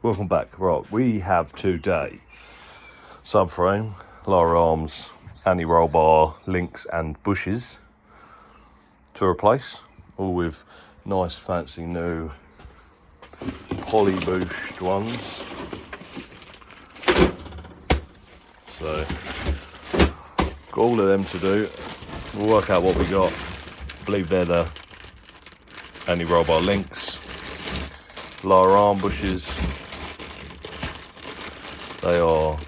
welcome back. Right, we have today subframe, lower arms, anti-roll bar, links and bushes to replace, all with nice fancy new poly-booshed ones. So got all of them to do. We'll work out what we got. I believe they're the anti-roll bar links, lower arm bushes. They are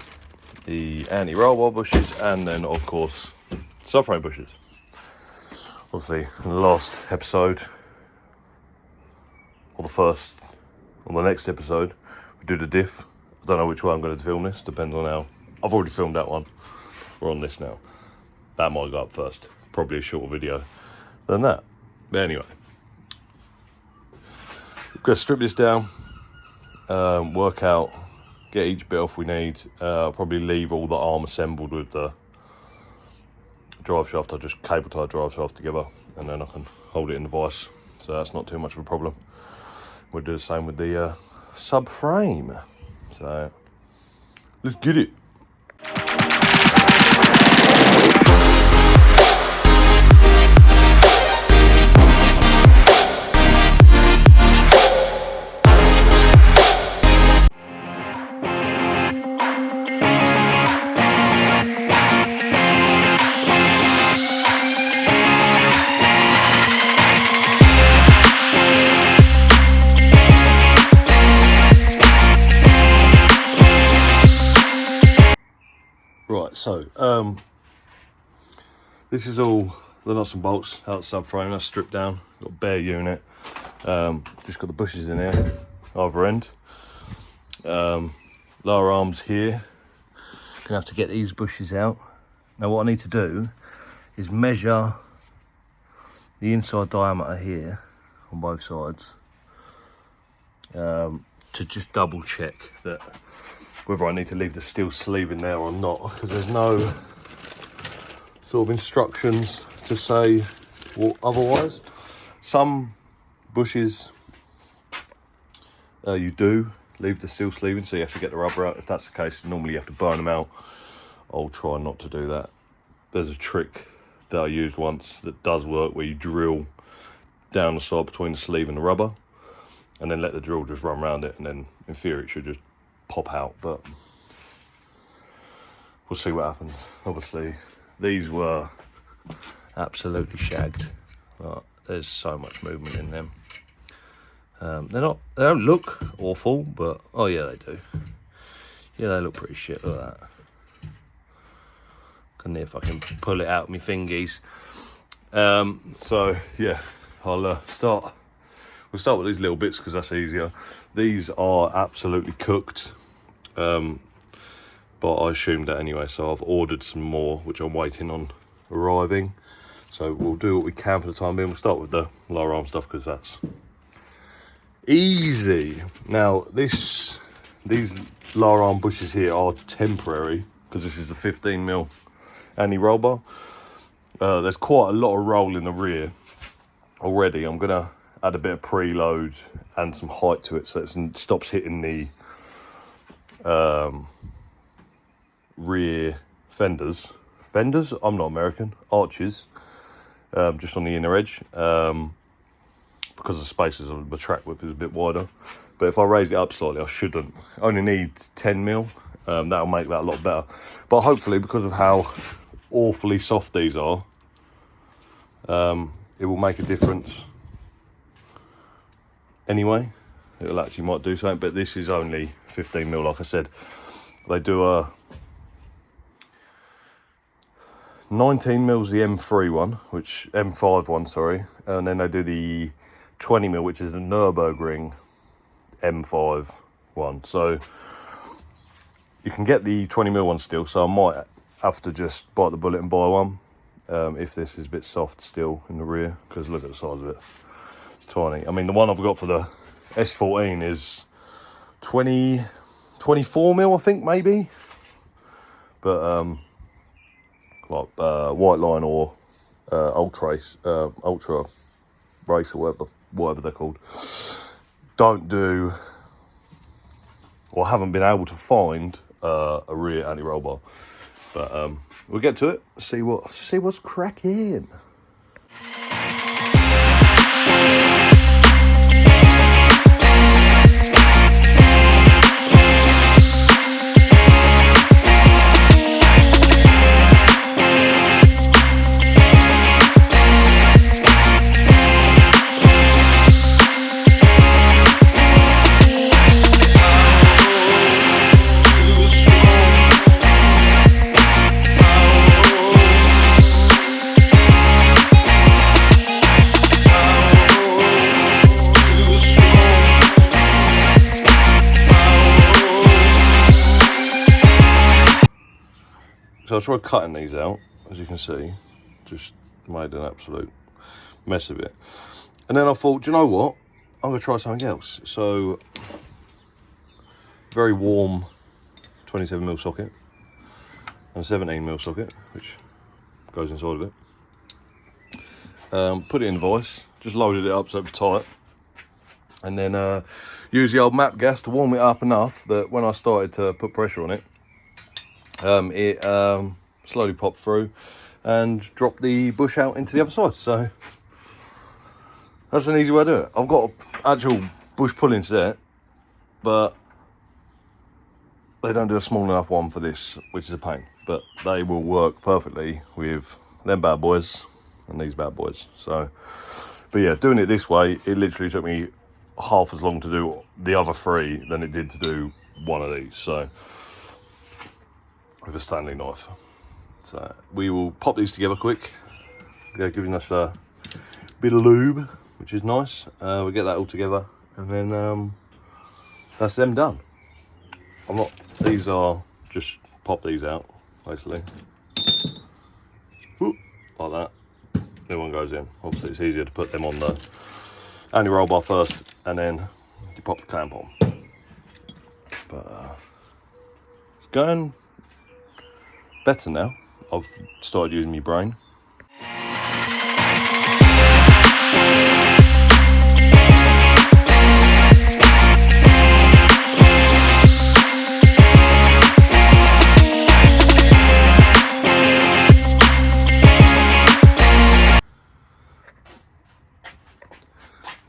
the anti-roll bar bushes, and then of course subframe bushes. Obviously in the last episode, or the next episode, we do the diff. I don't know which way I'm going to film this, depends on how. I've already filmed that one. We're on this now. That might go up first. Probably a shorter video than that. But anyway, we're going to strip this down, work out, get each bit off we need. Probably leave all the arm assembled with the drive shaft. I'll just cable tie drive shaft together and then I can hold it in the vise. So that's not too much of a problem. We'll do the same with the subframe. So let's get it. Right, so this is all the nuts and bolts out the subframe. That's stripped down, got a bare unit. Just got the bushes in here, either end. Lower arms here. Gonna have to get these bushes out. Now what I need to do is measure the inside diameter here on both sides to just double check that whether I need to leave the steel sleeve in there or not, because there's no sort of instructions to say otherwise. Some bushes you do leave the steel sleeve in, so you have to get the rubber out. If that's the case, normally you have to burn them out. I'll try not to do that. There's a trick that I used once that does work, where you drill down the side between the sleeve and the rubber and then let the drill just run around it, and then in theory it should just pop out, but we'll see what happens. Obviously these were absolutely shagged. There's so much movement in them. They don't look awful, but oh yeah, they do. Yeah, they look pretty shit. Look at that. Can if I can pull it out with my fingies. So yeah, I'll start. We'll start with these little bits because that's easier. These are absolutely cooked, but I assumed that anyway, so I've ordered some more, which I'm waiting on arriving. So we'll do what we can for the time being. We'll start with the lower arm stuff because that's easy. Now these lower arm bushes here are temporary because this is the 15mm anti-roll bar. There's quite a lot of roll in the rear already. I'm gonna add a bit of preload and some height to it so it stops hitting the rear fenders. I'm not American. Arches, just on the inner edge, because the spaces of the track width is a bit wider. But if I raise it up slightly, I shouldn't. I only need 10mm. That'll make that a lot better. But hopefully, because of how awfully soft these are, it will make a difference. Anyway, it'll actually might do something, but this is only 15mm, like I said. They do a 19mm the M3 one, which M5 one, sorry, and then they do the 20mm, which is the Nürburgring M5 one. So you can get the 20mm one still, so I might have to just bite the bullet and buy one if this is a bit soft still in the rear, because look at the size of it. Tiny. I mean, the one I've got for the S14 is 24mm, I think, maybe. But like white line or ultra race or whatever they're called, don't do or haven't been able to find a rear anti-roll bar. But we'll get to it, see what's cracking. So I tried cutting these out, as you can see, just made an absolute mess of it. And then I thought, do you know what? I'm gonna try something else. So, very warm 27mm socket and a 17mm socket, which goes inside of it. Put it in vice, just loaded it up so it's tight. And then use the old map gas to warm it up enough that when I started to put pressure on it, it slowly popped through and dropped the bush out into the other side. So that's an easy way to do it. I've got actual bush pulling set, but they don't do a small enough one for this, which is a pain. But they will work perfectly with them bad boys and these bad boys. So, but yeah, doing it this way, it literally took me half as long to do the other three than it did to do one of these. So, with a Stanley knife. So we will pop these together quick. They're giving us a bit of lube, which is nice. We'll get that all together, and then that's them done. These are just pop these out, basically. Ooh, like that. New one goes in. Obviously it's easier to put them on the anti-roll bar first, and then you pop the clamp on. But it's going better now. I've started using my brain.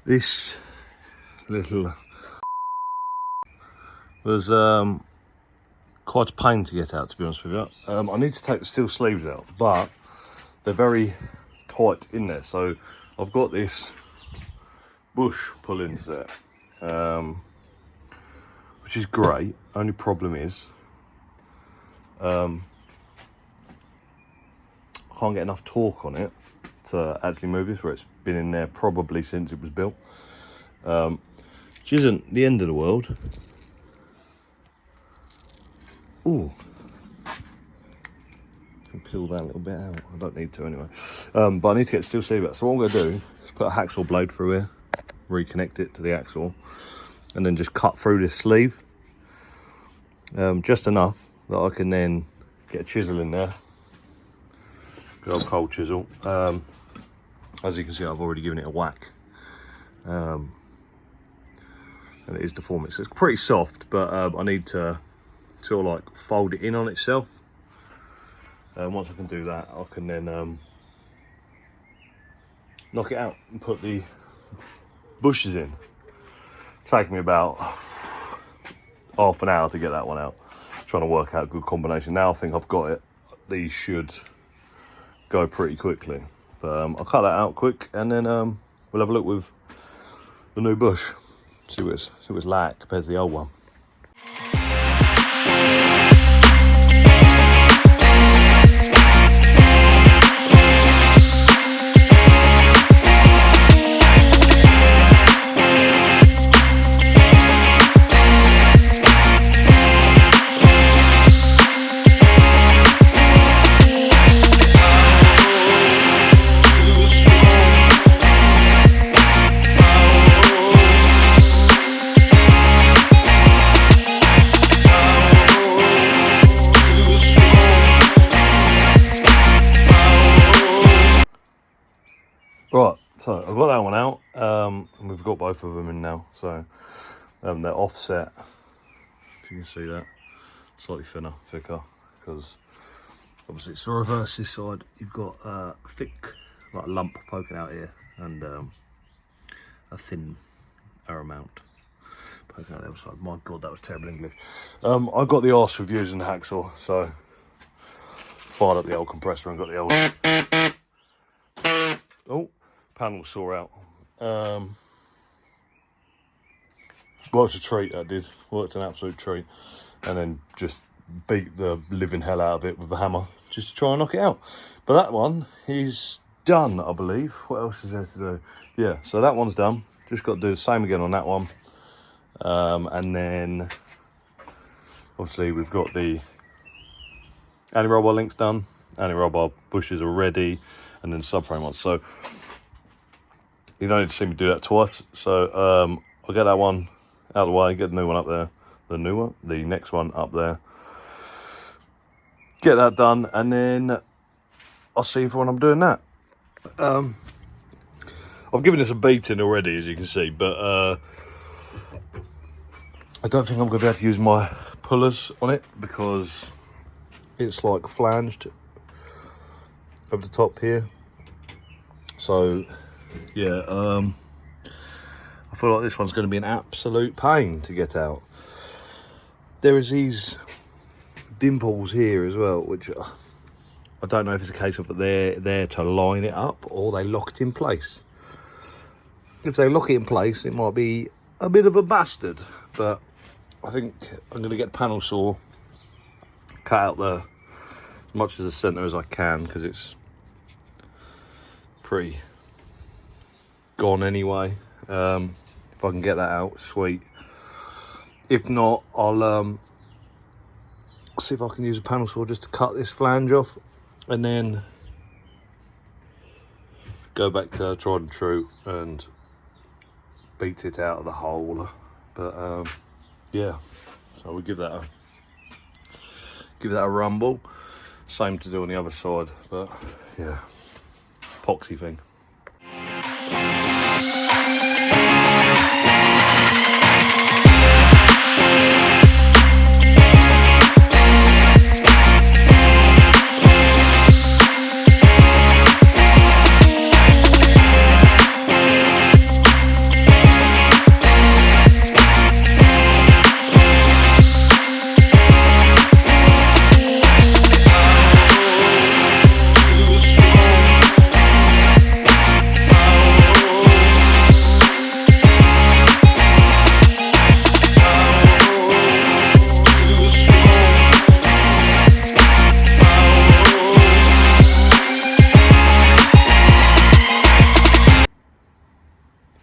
This little was quite a pain to get out, to be honest with you. I need to take the steel sleeves out, but they're very tight in there. So I've got this bush pull-in set, which is great. Only problem is I can't get enough torque on it to actually move this, where it's been in there probably since it was built, which isn't the end of the world. Ooh, can peel that a little bit out. I don't need to anyway, but I need to get the steel sleeve out. So what I'm going to do is put a hacksaw blade through here, reconnect it to the axle, and then just cut through this sleeve, just enough that I can then get a chisel in there. Good old cold chisel. As you can see, I've already given it a whack, and it is deforming. So it's pretty soft, but I need to sort of like fold it in on itself. Once I can do that, I can then knock it out and put the bushes in. It's taken me about half an hour to get that one out, trying to work out a good combination. Now I think I've got it. These should go pretty quickly, but I'll cut that out quick, and then we'll have a look with the new bush, see what it's like compared to the old one. Right, so I've got that one out, and we've got both of them in now. So they're offset if you can see that. Slightly thinner, thicker, because obviously it's the reverse this side. You've got a thick like lump poking out here, and a thin amount poking out the other side. My God, that was terrible English. I got the arse with using the hacksaw, so fired up the old compressor and got the old panel saw out. Worked a treat, that did. Worked an absolute treat. And then just beat the living hell out of it with a hammer just to try and knock it out. But that one is done, I believe. What else is there to do? Yeah, so that one's done. Just got to do the same again on that one. And then obviously we've got the anti-roll bar links done. Anti-roll bar bushes are ready. And then subframe ones. So you don't need to see me do that twice. So I'll get that one out of the way, get the new one up there. The next one up there. Get that done, and then I'll see you for when I'm doing that. I've given this a beating already, as you can see, but I don't think I'm going to be able to use my pullers on it because it's like flanged over the top here. So, yeah, I feel like this one's going to be an absolute pain to get out. There is these dimples here as well, which I don't know if it's a case of that they're there to line it up or they lock it in place. If they lock it in place, it might be a bit of a bastard, but I think I'm going to get the panel saw, cut out as much of the centre as I can, because it's pretty gone anyway. If I can get that out, sweet. If not, I'll see if I can use a panel saw just to cut this flange off and then go back to tried and true and beat it out of the hole. But yeah, so we'll give that a rumble. Same to do on the other side, but yeah, epoxy thing.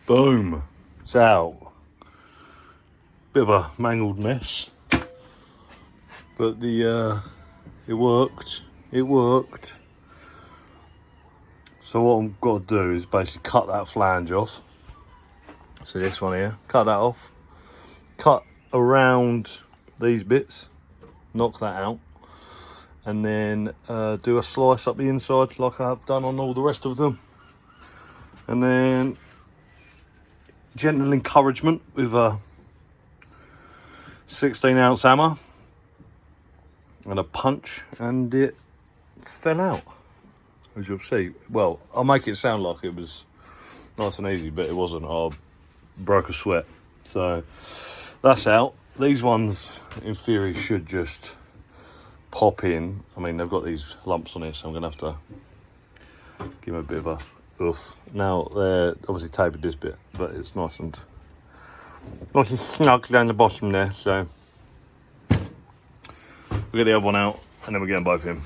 Boom, it's out. Bit of a mangled mess, but it worked. So what I've got to do is basically cut that flange off. So this one here, cut that off, cut around these bits, knock that out, and then do a slice up the inside like I have done on all the rest of them, and then gentle encouragement with a 16-ounce hammer and a punch, and it fell out, as you'll see. Well, I'll make it sound like it was nice and easy, but it wasn't. I broke a sweat. So that's out. These ones in theory should just pop in. I mean, they've got these lumps on it, so I'm gonna have to give them a bit of a oof. Now they're obviously tapered this bit, but it's nice and snug down the bottom there. So we'll get the other one out, and then we'll get them both in.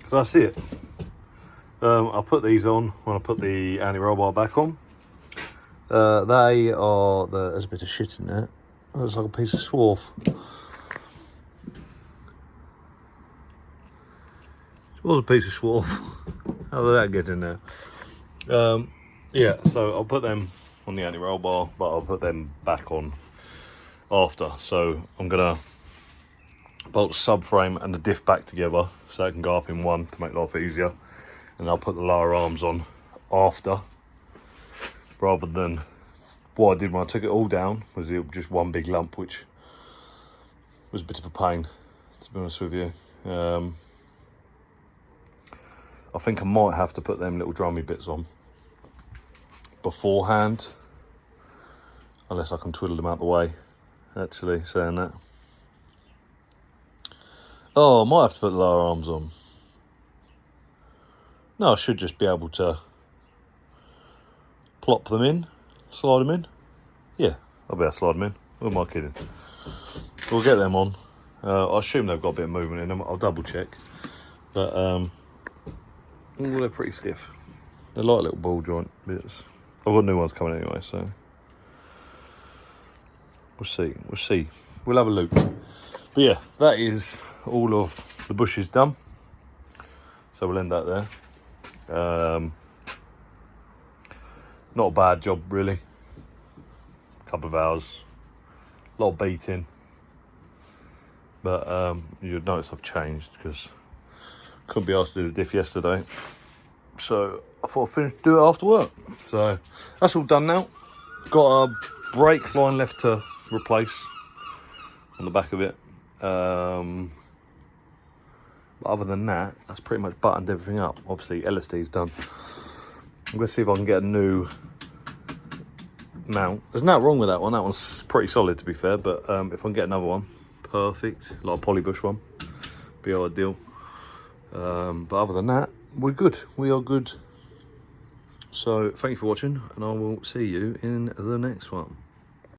So that's it. I'll put these on when I put the anti-roll bar back on. They are there's a bit of shit in there. Oh, it's like a piece of swarf. It was a piece of swarf. How did that get in there? Yeah, so I'll put them on the anti-roll bar, but I'll put them back on after. So I'm gonna bolt the subframe and the diff back together so it can go up in one to make life easier, and I'll put the lower arms on after, rather than what I did when I took it all down was it just one big lump, which was a bit of a pain, to be honest with you. I think I might have to put them little drummy bits on beforehand, unless I can twiddle them out the way, actually, saying that. Oh, I might have to put the lower arms on. No, I should just be able to plop them in, slide them in. Yeah, I'll be able to slide them in. Who am I kidding? We'll get them on. I assume they've got a bit of movement in them. I'll double check. But well, they're pretty stiff. They're like little ball joint bits. I've got new ones coming anyway, so we'll see. We'll see. We'll have a look. But yeah, that is all of the bushes done. So we'll end that there. Not a bad job, really. Couple of hours. A lot of beating. But you'd notice I've changed because couldn't be asked to do the diff yesterday. So I thought I'd do it after work. So that's all done now. Got a brake line left to replace on the back of it. But other than that, that's pretty much buttoned everything up. Obviously, LSD's done. I'm going to see if I can get a new mount. There's nothing wrong with that one. That one's pretty solid, to be fair. But if I can get another one, perfect. Like a polybush one. Be ideal. But other than that, we're good. We are good. So thank you for watching, and I will see you in the next one.